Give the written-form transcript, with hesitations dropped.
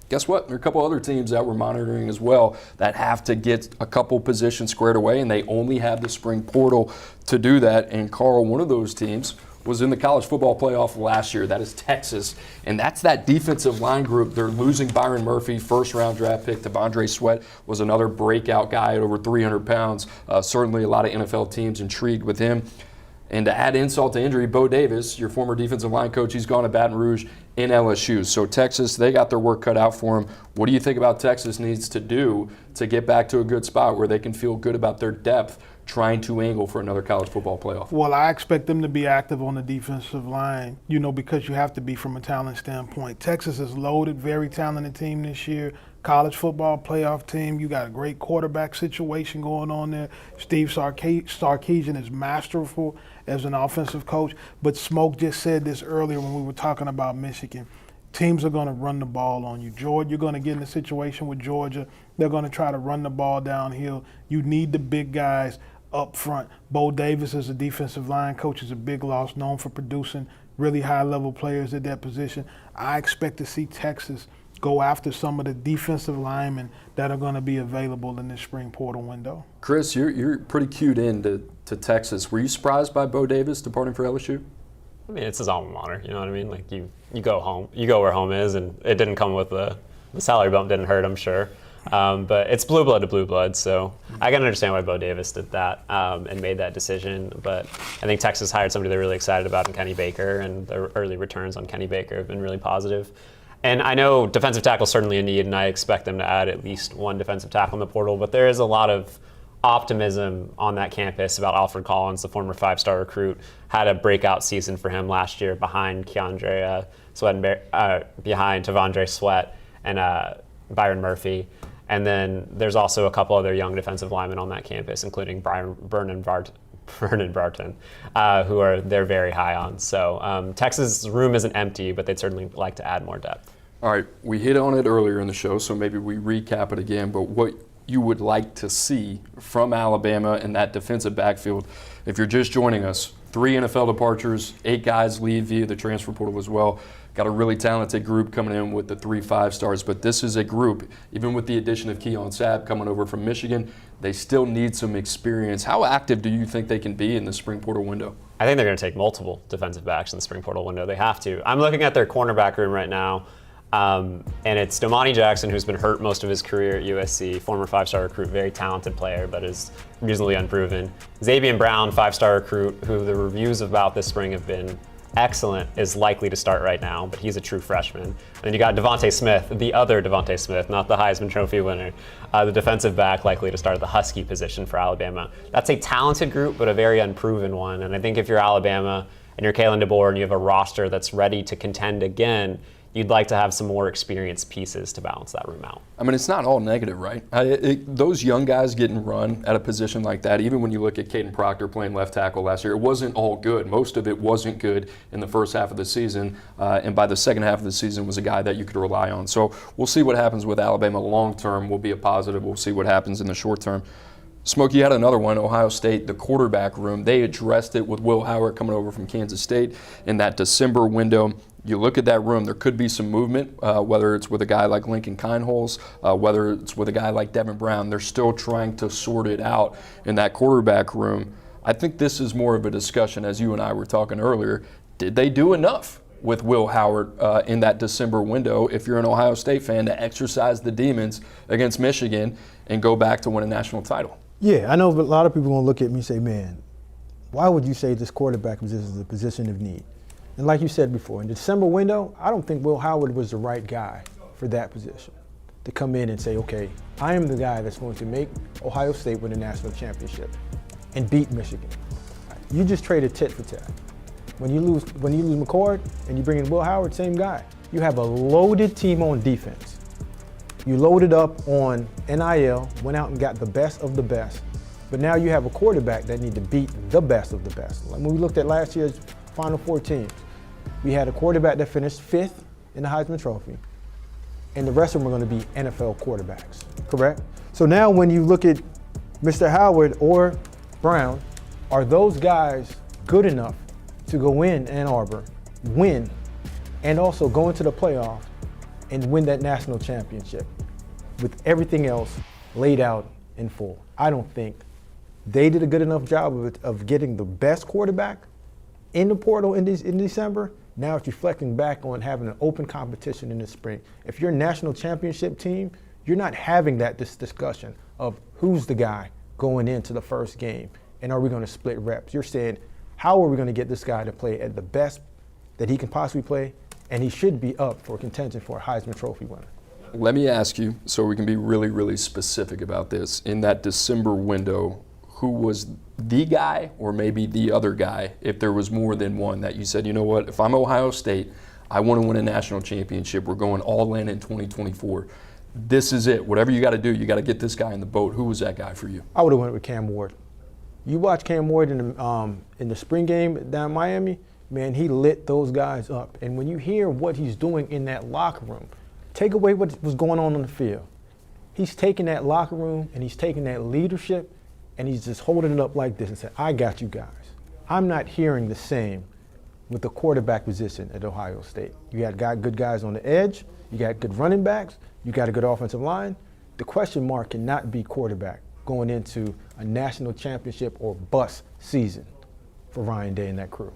guess what? There are a couple other teams that we're monitoring as well that have to get a couple positions squared away, and they only have the spring portal to do that. And Carl, one of those teams was in the college football playoff last year. That is Texas. And that's that defensive line group. They're losing Byron Murphy, first-round draft pick. Devondre Sweat was another breakout guy at over 300 pounds. Certainly a lot of NFL teams intrigued with him. And to add insult to injury, Bo Davis, your former defensive line coach, he's gone to Baton Rouge in LSU. So Texas, they got their work cut out for them. What do you think about Texas needs to do to get back to a good spot where they can feel good about their depth trying to angle for another college football playoff? Well, I expect them to be active on the defensive line, because you have to be from a talent standpoint. Texas is loaded, very talented team this year. College football playoff team. You got a great quarterback situation going on there. Steve Sarkisian is masterful as an offensive coach. But Smoke just said this earlier when we were talking about Michigan. Teams are going to run the ball on you. Georgia, you're going to get in a situation with Georgia. They're going to try to run the ball downhill. You need the big guys up front. Bo Davis as a defensive line coach is a big loss, known for producing really high-level players at that position. I expect to see Texas go after some of the defensive linemen that are going to be available in this spring portal window. Chris, you're pretty cued in to Texas. Were you surprised by Bo Davis departing for LSU? I mean, it's his alma mater, you know what I mean? Like, you go home, you go where home is, and it didn't come with the salary bump didn't hurt, I'm sure. But it's blue blood to blue blood, so I can understand why Bo Davis did that and made that decision. But I think Texas hired somebody they're really excited about in Kenny Baker, and the early returns on Kenny Baker have been really positive. And I know defensive tackle is certainly a need, and I expect them to add at least one defensive tackle in the portal, but there is a lot of optimism on that campus about Alfred Collins, the former five-star recruit. Had a breakout season for him last year behind Keandre Sweat behind Devondre Sweat and Byron Murphy. And then there's also a couple other young defensive linemen on that campus, including Vernon Barton, who they're very high on. So Texas' room isn't empty, but they'd certainly like to add more depth. All right, we hit on it earlier in the show, so maybe we recap it again. But what you would like to see from Alabama in that defensive backfield, if you're just joining us, 3 NFL departures, 8 guys leave via the transfer portal as well. Got a really talented group coming in with the 3 5-stars, but this is a group, even with the addition of Keon Sabb coming over from Michigan, they still need some experience. How active do you think they can be in the spring portal window? I think they're going to take multiple defensive backs in the spring portal window. They have to. I'm looking at their cornerback room right now, and it's Domani Jackson, who's been hurt most of his career at USC, former 5-star recruit, very talented player, but is reasonably unproven. Xavier Brown, 5-star recruit, who the reviews about this spring have been excellent, is likely to start right now, but he's a true freshman. And then you got Devontae Smith, the other Devontae Smith, not the Heisman Trophy winner, the defensive back likely to start at the Husky position for Alabama. That's a talented group, but a very unproven one. And I think if you're Alabama and you're Kalen DeBoer and you have a roster that's ready to contend again, you'd like to have some more experienced pieces to balance that room out. I mean, it's not all negative, right? Those young guys getting run at a position like that, even when you look at Caden Proctor playing left tackle last year, it wasn't all good. Most of it wasn't good in the first half of the season, and by the second half of the season was a guy that you could rely on. So we'll see what happens with Alabama long term. Will be a positive. We'll see what happens in the short term. Smokey had another one, Ohio State, the quarterback room. They addressed it with Will Howard coming over from Kansas State in that December window. You look at that room, there could be some movement, whether it's with a guy like Lincoln Kineholz, whether it's with a guy like Devin Brown. They're still trying to sort it out in that quarterback room. I think this is more of a discussion, as you and I were talking earlier. Did they do enough with Will Howard in that December window, if you're an Ohio State fan, to exercise the demons against Michigan and go back to win a national title? Yeah, I know a lot of people are going to look at me and say, man, why would you say this quarterback position is a position of need? And like you said before, in the December window, I don't think Will Howard was the right guy for that position to come in and say, okay, I am the guy that's going to make Ohio State win a national championship and beat Michigan. You just traded tit for tat. When you lose McCord and you bring in Will Howard, same guy. You have a loaded team on defense. You loaded up on NIL, went out and got the best of the best, but now you have a quarterback that need to beat the best of the best. Like when we looked at last year's Final Four teams, we had a quarterback that finished 5th in the Heisman Trophy, and the rest of them are going to be NFL quarterbacks, correct? So now when you look at Mr. Howard or Brown, are those guys good enough to go in Ann Arbor, win, and also go into the playoffs and win that national championship with everything else laid out in full. I don't think they did a good enough job of getting the best quarterback in the portal in December. Now it's reflecting back on having an open competition in the spring. If you're a national championship team, you're not having this discussion of who's the guy going into the first game and are we going to split reps. You're saying, how are we going to get this guy to play at the best that he can possibly play, and he should be up for contention for a Heisman Trophy winner. Let me ask you, so we can be really, really specific about this. In that December window, who was the guy or maybe the other guy, if there was more than one, that you said, you know what, if I'm Ohio State, I want to win a national championship. We're going all in 2024. This is it. Whatever you got to do, you got to get this guy in the boat. Who was that guy for you? I would have went with Cam Ward. You watch Cam Ward in the spring game down in Miami, man, he lit those guys up. And when you hear what he's doing in that locker room, take away what was going on the field. He's taking that locker room and he's taking that leadership and he's just holding it up like this and saying, I got you guys. I'm not hearing the same with the quarterback position at Ohio State. You got good guys on the edge, you got good running backs, you got a good offensive line. The question mark cannot be quarterback going into a national championship or bust season for Ryan Day and that crew.